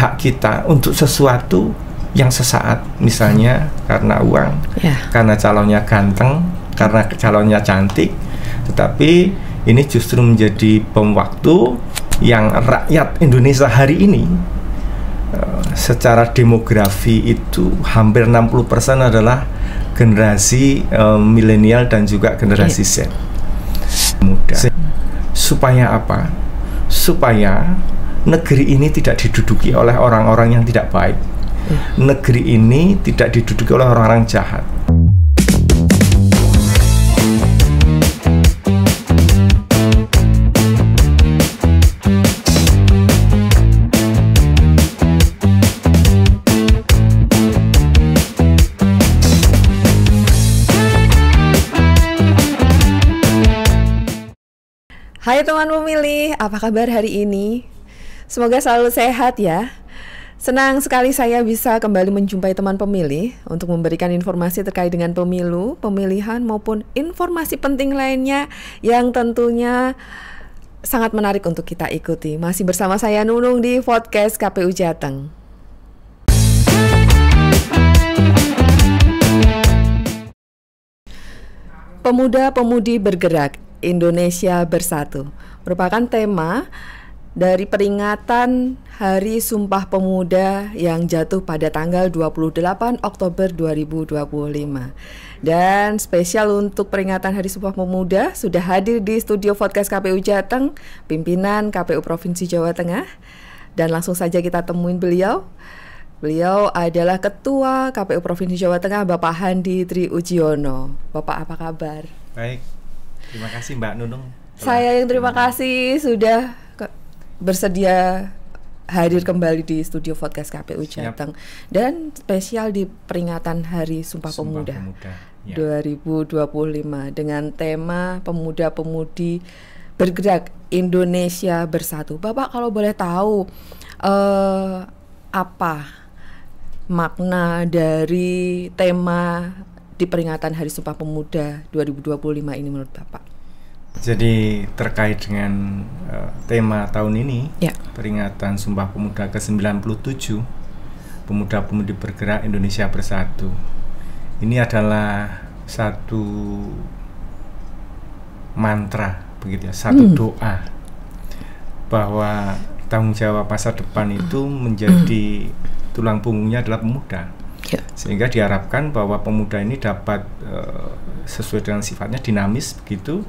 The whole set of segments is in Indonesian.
hak kita untuk sesuatu yang sesaat, misalnya karena uang, karena calonnya ganteng, karena calonnya cantik, tetapi ini justru menjadi bom waktu yang rakyat Indonesia hari ini secara demografi itu hampir 60% adalah generasi milenial dan juga generasi Z muda. Supaya apa? Supaya negeri ini tidak diduduki oleh orang-orang yang tidak baik. Negeri ini tidak diduduki oleh orang-orang jahat. Hai teman pemilih, apa kabar hari ini? Semoga selalu sehat ya. Senang sekali saya bisa kembali menjumpai teman pemilih untuk memberikan informasi terkait dengan pemilu, pemilihan maupun informasi penting lainnya yang tentunya sangat menarik untuk kita ikuti. Masih bersama saya Nunung di podcast KPU Jateng. Pemuda-pemudi bergerak, Indonesia Bersatu merupakan tema dari peringatan Hari Sumpah Pemuda yang jatuh pada tanggal 28 Oktober 2025. Dan spesial untuk peringatan Hari Sumpah Pemuda sudah hadir di studio podcast KPU Jateng, pimpinan KPU Provinsi Jawa Tengah. Dan langsung saja kita temuin beliau. Beliau adalah Ketua KPU Provinsi Jawa Tengah, Bapak Handi Tri Ujiono. Bapak, apa kabar? Baik. Terima kasih Mbak Nunung. Saya yang terima kasih sudah bersedia hadir kembali di studio podcast KPU Jateng. Dan spesial di peringatan Hari Sumpah Pemuda ya. 2025 dengan tema Pemuda-Pemudi Bergerak, Indonesia Bersatu. Bapak kalau boleh tahu apa makna dari tema di peringatan Hari Sumpah Pemuda 2025 ini menurut Bapak? Jadi terkait dengan tema tahun ini, peringatan Sumpah Pemuda ke-97, Pemuda-Pemudi Bergerak Indonesia Bersatu. Ini adalah satu mantra, begitu ya, satu doa bahwa tanggung jawab masa depan itu menjadi tulang punggungnya adalah pemuda. Sehingga diharapkan bahwa pemuda ini dapat sesuai dengan sifatnya dinamis begitu,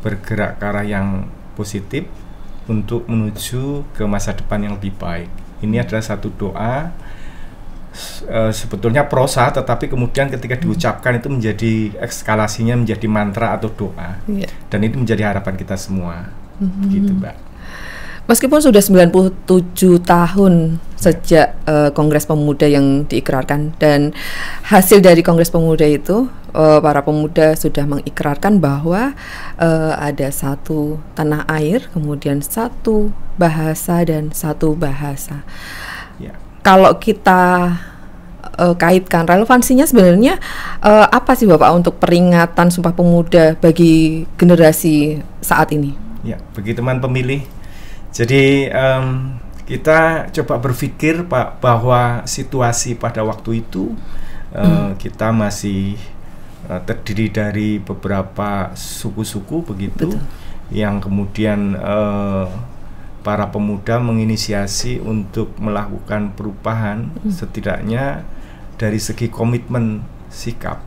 bergerak ke arah yang positif untuk menuju ke masa depan yang lebih baik. Ini adalah satu doa, sebetulnya prosa, tetapi kemudian ketika diucapkan itu menjadi eskalasinya menjadi mantra atau doa, dan itu menjadi harapan kita semua, begitu Mbak. Meskipun sudah 97 tahun sejak Kongres Pemuda yang diikrarkan, dan hasil dari Kongres Pemuda itu para pemuda sudah mengikrarkan bahwa ada satu tanah air, kemudian satu bahasa dan satu bahasa. Kalau kita kaitkan relevansinya sebenarnya apa sih Bapak untuk peringatan Sumpah Pemuda bagi generasi saat ini? Ya, bagi teman pemilih. Jadi kita coba berpikir Pak, bahwa situasi pada waktu itu kita masih terdiri dari beberapa suku-suku begitu. Betul. Yang kemudian para pemuda menginisiasi untuk melakukan perubahan, setidaknya dari segi komitmen sikap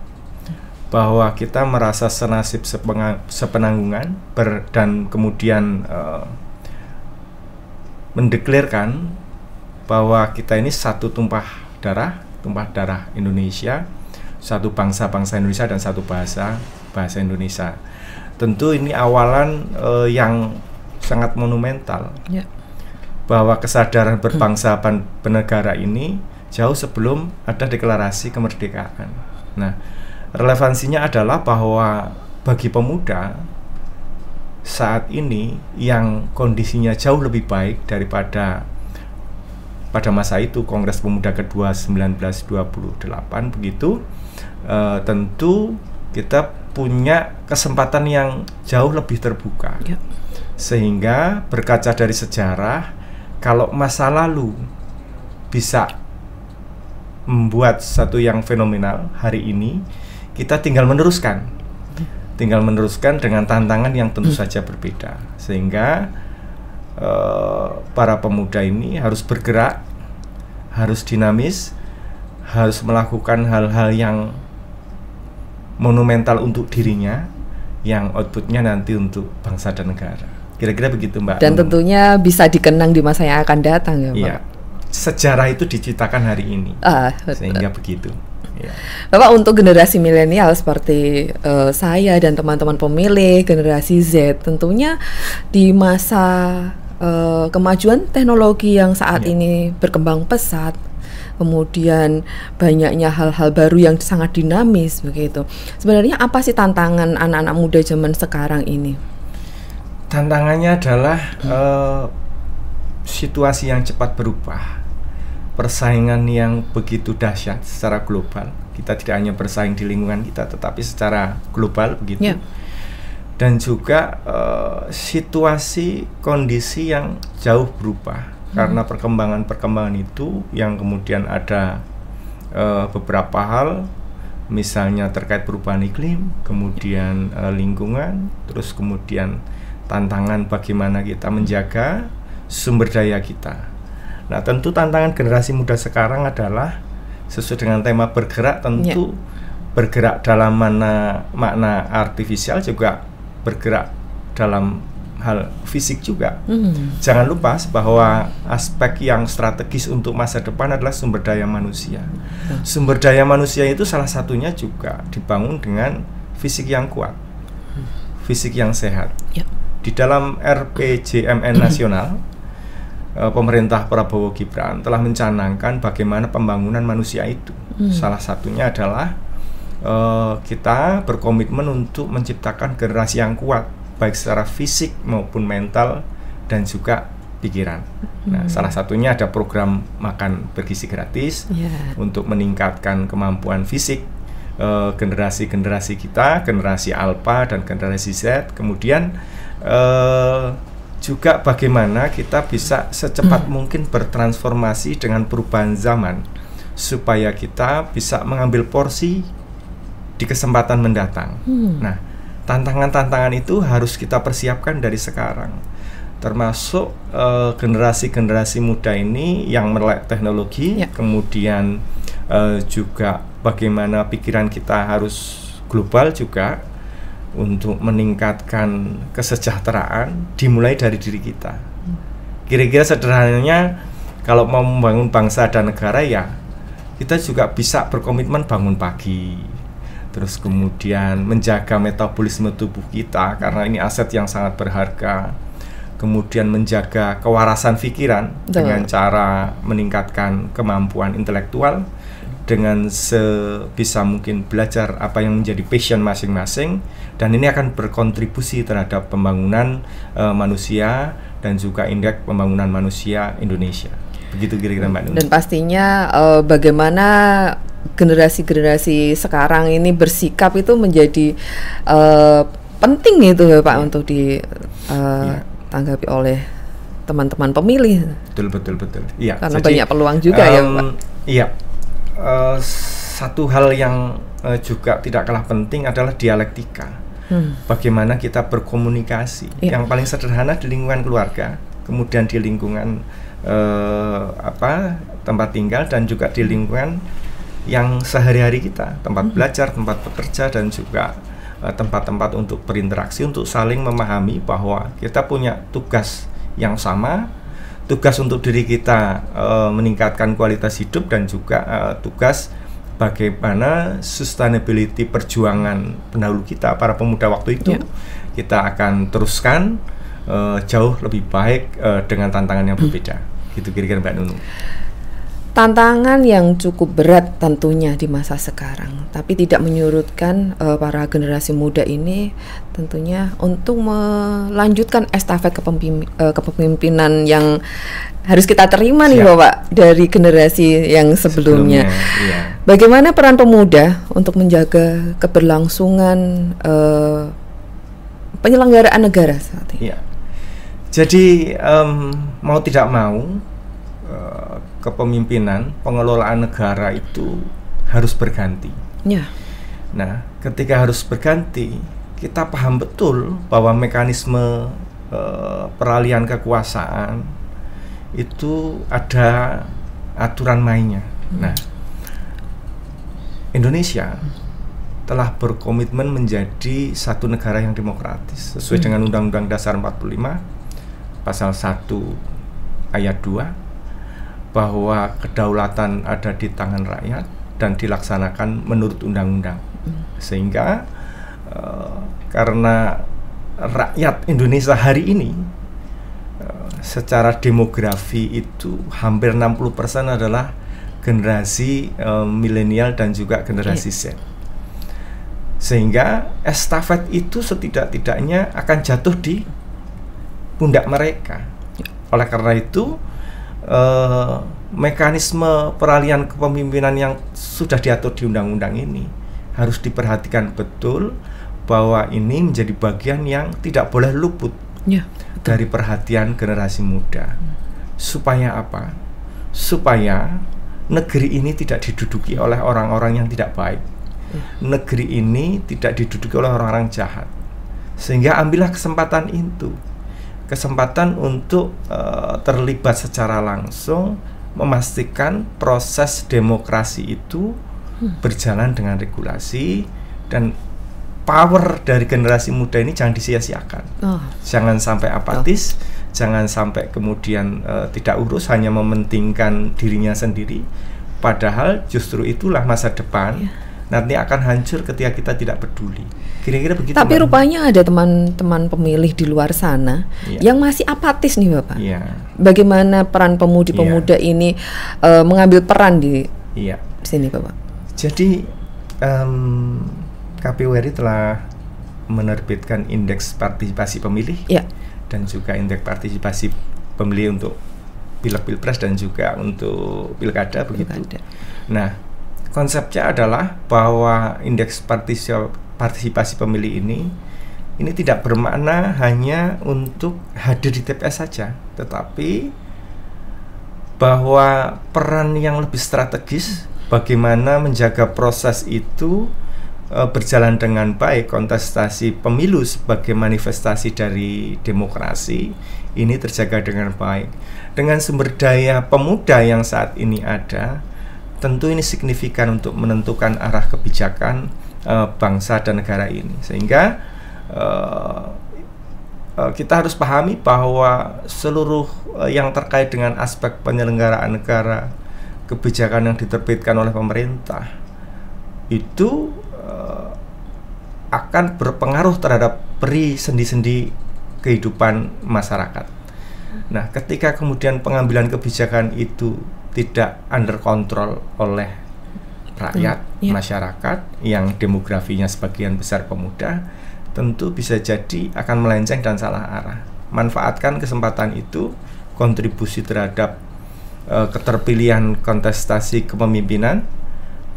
bahwa kita merasa senasib sepenanggungan dan kemudian mendeklarkan bahwa kita ini satu tumpah darah Indonesia, satu bangsa Indonesia dan satu bahasa Indonesia. Tentu ini awalan yang sangat monumental, bahwa kesadaran berbangsa bernegara ini jauh sebelum ada deklarasi kemerdekaan. Nah, relevansinya adalah bahwa bagi pemuda saat ini yang kondisinya jauh lebih baik daripada pada masa itu Kongres Pemuda kedua 1928 begitu, tentu kita punya kesempatan yang jauh lebih terbuka. Sehingga berkaca dari sejarah, kalau masa lalu bisa membuat satu yang fenomenal hari ini. Kita tinggal meneruskan dengan tantangan yang tentu saja berbeda, sehingga para pemuda ini harus bergerak, harus dinamis, harus melakukan hal-hal yang monumental untuk dirinya, yang outputnya nanti untuk bangsa dan negara. Kira-kira begitu, Mbak. Dan tentunya bisa dikenang di masa yang akan datang, ya, Pak. Iya. Sejarah itu diciptakan hari ini, sehingga begitu. Ya. Bapak, untuk generasi milenial seperti saya dan teman-teman pemilih generasi Z, tentunya di masa kemajuan teknologi yang saat ini berkembang pesat, kemudian banyaknya hal-hal baru yang sangat dinamis begitu. Sebenarnya apa sih tantangan anak-anak muda zaman sekarang ini? Tantangannya adalah situasi yang cepat berubah, persaingan yang begitu dahsyat secara global. Kita tidak hanya bersaing di lingkungan kita, tetapi secara global begitu. Dan juga situasi kondisi yang jauh berubah karena perkembangan itu, yang kemudian ada beberapa hal, misalnya terkait perubahan iklim, kemudian lingkungan, terus kemudian tantangan bagaimana kita menjaga sumber daya kita. Nah, tentu tantangan generasi muda sekarang adalah sesuai dengan tema bergerak, tentu bergerak dalam makna artifisial, juga bergerak dalam hal fisik juga. Jangan lupa bahwa aspek yang strategis untuk masa depan adalah sumber daya manusia. Sumber daya manusia itu salah satunya juga dibangun dengan fisik yang kuat, fisik yang sehat. Di dalam RPJMN nasional, pemerintah Prabowo Gibran telah mencanangkan bagaimana pembangunan manusia itu. Salah satunya adalah kita berkomitmen untuk menciptakan generasi yang kuat, baik secara fisik maupun mental dan juga pikiran. Nah, salah satunya ada program makan bergizi gratis untuk meningkatkan kemampuan fisik generasi-generasi kita, generasi Alpha dan generasi Z. Kemudian juga bagaimana kita bisa secepat mungkin bertransformasi dengan perubahan zaman, supaya kita bisa mengambil porsi di kesempatan mendatang. Nah, tantangan-tantangan itu harus kita persiapkan dari sekarang, termasuk generasi-generasi muda ini yang melek teknologi, kemudian juga bagaimana pikiran kita harus global juga, untuk meningkatkan kesejahteraan dimulai dari diri kita. Kira-kira sederhananya, kalau mau membangun bangsa dan negara, ya kita juga bisa berkomitmen bangun pagi, terus kemudian menjaga metabolisme tubuh kita karena ini aset yang sangat berharga, kemudian menjaga kewarasan pikiran dengan cara meningkatkan kemampuan intelektual, dengan sebisa mungkin belajar apa yang menjadi passion masing-masing, dan ini akan berkontribusi terhadap pembangunan manusia dan juga indeks pembangunan manusia Indonesia. Begitu kira-kira, Mbak Nuni. Dan pastinya bagaimana generasi-generasi sekarang ini bersikap itu menjadi penting itu ya, Pak, untuk ditanggapi oleh teman-teman pemilih. Betul. Iya. Karena banyak peluang juga ya, Pak. Iya. Satu hal yang juga tidak kalah penting adalah dialektika. Bagaimana kita berkomunikasi. Yang paling sederhana di lingkungan keluarga, kemudian di lingkungan tempat tinggal, dan juga di lingkungan yang sehari-hari kita, tempat belajar, tempat bekerja, dan juga tempat-tempat untuk berinteraksi, untuk saling memahami bahwa kita punya tugas yang sama. Tugas untuk diri kita meningkatkan kualitas hidup, dan juga tugas bagaimana sustainability perjuangan pendahulu kita, para pemuda waktu itu, kita akan teruskan jauh lebih baik dengan tantangan yang berbeda. Gitu kira-kira, Mbak Nunu. Tantangan yang cukup berat tentunya di masa sekarang, tapi tidak menyurutkan para generasi muda ini tentunya untuk melanjutkan estafet kepemimpinan yang harus kita terima nih, Bapak, dari generasi yang sebelumnya. Bagaimana peran pemuda untuk menjaga keberlangsungan penyelenggaraan negara saat ini? Jadi mau tidak mau kepemimpinan, pengelolaan negara itu harus berganti. Ya. Nah, ketika harus berganti, kita paham betul bahwa mekanisme peralihan kekuasaan itu ada aturan mainnya. Nah, Indonesia telah berkomitmen menjadi satu negara yang demokratis sesuai dengan Undang-Undang Dasar 45 pasal 1 ayat 2, bahwa kedaulatan ada di tangan rakyat dan dilaksanakan menurut undang-undang. Sehingga karena rakyat Indonesia hari ini secara demografi itu hampir 60% adalah generasi milenial dan juga generasi Z. Sehingga estafet itu setidak-tidaknya akan jatuh di pundak mereka. Oleh karena itu mekanisme peralihan kepemimpinan yang sudah diatur di undang-undang ini harus diperhatikan betul, bahwa ini menjadi bagian yang tidak boleh luput dari perhatian generasi muda. Supaya apa? Supaya negeri ini tidak diduduki oleh orang-orang yang tidak baik. Negeri ini tidak diduduki oleh orang-orang jahat. Sehingga ambillah kesempatan itu, kesempatan untuk terlibat secara langsung, memastikan proses demokrasi itu berjalan dengan regulasi, dan power dari generasi muda ini jangan disia-siakan. Jangan sampai apatis, jangan sampai kemudian tidak urus, hanya mementingkan dirinya sendiri, padahal justru itulah masa depan. Nanti akan hancur ketika kita tidak peduli. Kira-kira begitu. Tapi rupanya ada teman-teman pemilih di luar sana yang masih apatis nih Bapak. Bagaimana peran pemudi-pemuda ini mengambil peran di sini Bapak? Jadi KPU RI telah menerbitkan indeks partisipasi pemilih dan juga indeks partisipasi pemilih untuk pileg pilpres dan juga untuk pilkada begitu. Nah, konsepnya adalah bahwa indeks partisipasi pemilih ini tidak bermakna hanya untuk hadir di TPS saja, tetapi bahwa peran yang lebih strategis bagaimana menjaga proses itu berjalan dengan baik, kontestasi pemilu sebagai manifestasi dari demokrasi ini terjaga dengan baik. Dengan sumber daya pemuda yang saat ini ada, tentu ini signifikan untuk menentukan arah kebijakan bangsa dan negara ini. Sehingga kita harus pahami bahwa seluruh yang terkait dengan aspek penyelenggaraan negara, kebijakan yang diterbitkan oleh pemerintah itu akan berpengaruh terhadap peri sendi-sendi kehidupan masyarakat. Nah, ketika kemudian pengambilan kebijakan itu tidak under control oleh rakyat, masyarakat yang demografinya sebagian besar pemuda, tentu bisa jadi akan melenceng dan salah arah. Manfaatkan kesempatan itu, kontribusi terhadap keterpilihan kontestasi kepemimpinan,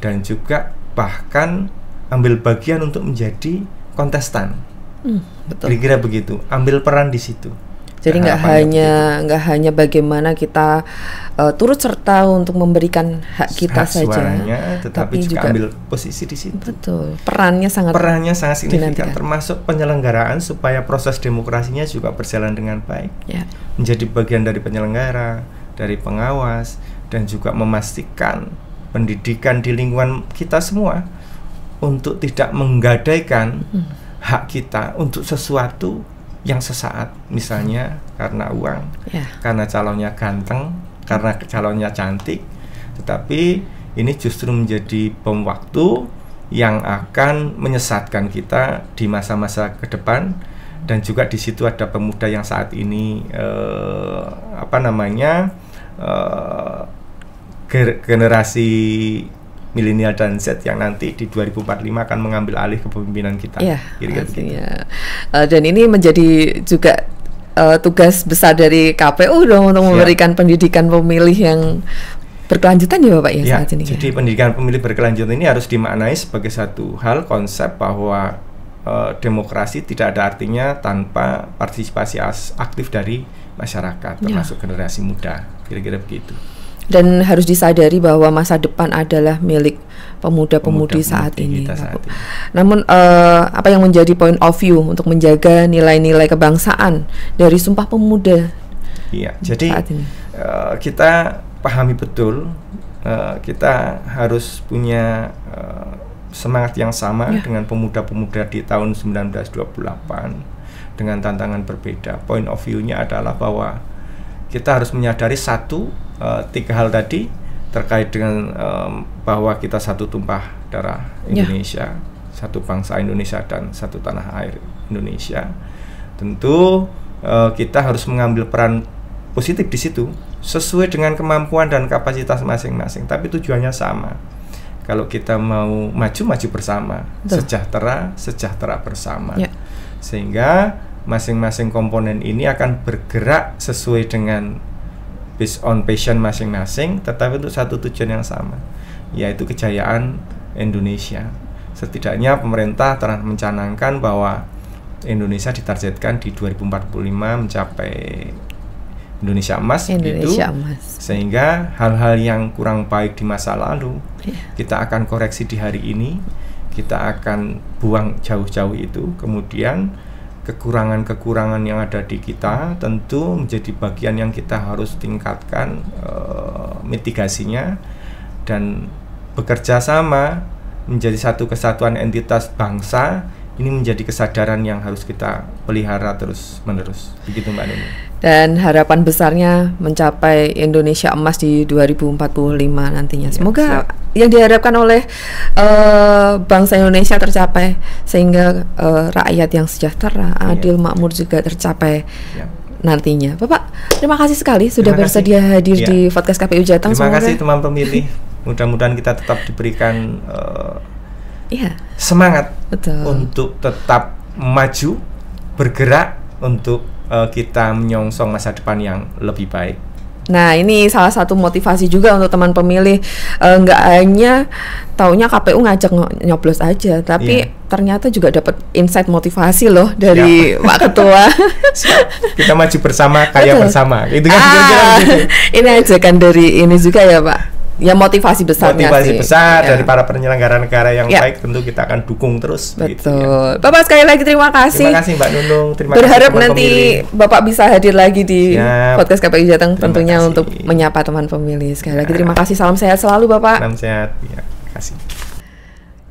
dan juga bahkan ambil bagian untuk menjadi kontestan. Kira-kira begitu, ambil peran di situ. Jadi nggak hanya bagaimana kita turut serta untuk memberikan hak kita saja, suaranya, tetapi juga ambil posisi di situ. Betul, perannya sangat signifikan, termasuk penyelenggaraan supaya proses demokrasinya juga berjalan dengan baik. Menjadi bagian dari penyelenggara, dari pengawas, dan juga memastikan pendidikan di lingkungan kita semua untuk tidak menggadaikan hak kita untuk sesuatu yang sesaat, misalnya karena uang, karena calonnya ganteng, karena calonnya cantik, tetapi ini justru menjadi bom waktu yang akan menyesatkan kita di masa-masa ke depan. Dan juga di situ ada pemuda yang saat ini generasi milenial dan Z yang nanti di 2045 akan mengambil alih kepemimpinan kita. Dan ini menjadi juga tugas besar dari KPU dong untuk memberikan pendidikan pemilih yang berkelanjutan ya Bapak saat ini. Jadi pendidikan pemilih berkelanjutan ini harus dimaknai sebagai satu hal konsep bahwa demokrasi tidak ada artinya tanpa partisipasi aktif dari masyarakat, termasuk generasi muda. Kira-kira begitu. Dan harus disadari bahwa masa depan adalah milik pemuda-pemudi saat ini. Namun apa yang menjadi point of view untuk menjaga nilai-nilai kebangsaan dari Sumpah Pemuda? Iya, jadi kita pahami betul, kita harus punya semangat yang sama dengan pemuda-pemuda di tahun 1928 dengan tantangan berbeda. Point of view-nya adalah bahwa kita harus menyadari tiga hal tadi terkait dengan bahwa kita satu tumpah darah Indonesia, satu bangsa Indonesia dan satu tanah air Indonesia. Tentu kita harus mengambil peran positif di situ sesuai dengan kemampuan dan kapasitas masing-masing, tapi tujuannya sama. Kalau kita mau maju bersama, sejahtera bersama. Sehingga masing-masing komponen ini akan bergerak sesuai dengan based on passion masing-masing, tetapi untuk satu tujuan yang sama, yaitu kejayaan Indonesia. Setidaknya pemerintah telah mencanangkan bahwa Indonesia ditargetkan di 2045 mencapai Indonesia Emas, sehingga hal-hal yang kurang baik di masa lalu kita akan koreksi di hari ini, kita akan buang jauh-jauh itu. Kemudian kekurangan-kekurangan yang ada di kita tentu menjadi bagian yang kita harus tingkatkan mitigasinya dan bekerja sama menjadi satu kesatuan entitas bangsa. Ini menjadi kesadaran yang harus kita pelihara terus-menerus. Begitu Mbak Nuni. Dan harapan besarnya mencapai Indonesia Emas di 2045 nantinya. Semoga yang diharapkan oleh bangsa Indonesia tercapai, sehingga rakyat yang sejahtera, adil, makmur juga tercapai nantinya. Bapak, terima kasih sekali sudah bersedia hadir di podcast KPU Jateng. Terima kasih teman pemilih. Mudah-mudahan kita tetap diberikan semangat untuk tetap maju, bergerak untuk kita menyongsong masa depan yang lebih baik. Nah, ini salah satu motivasi juga untuk teman pemilih, nggak hanya taunya KPU ngajak nyoblos aja, tapi ternyata juga dapat insight motivasi loh dari Pak Ketua. Kita maju bersama, kaya bersama. Itu kan kira-kira gitu. Ini ajakan dari ini juga ya Pak. Ya motivasi besarnya besar dari para penyelenggara negara yang baik, tentu kita akan dukung terus. Betul. Gitu, Bapak sekali lagi terima kasih. Terima kasih Mbak Nunung. Berharap nanti Bapak bisa hadir lagi di podcast KPU Jateng tentunya untuk menyapa teman pemilih. Sekali lagi terima kasih. Salam sehat selalu Bapak. Salam sehat. Ya, terima kasih.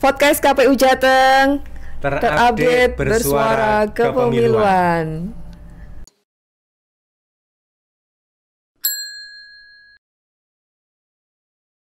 Podcast KPU Jateng terupdate bersuara kepemiluan.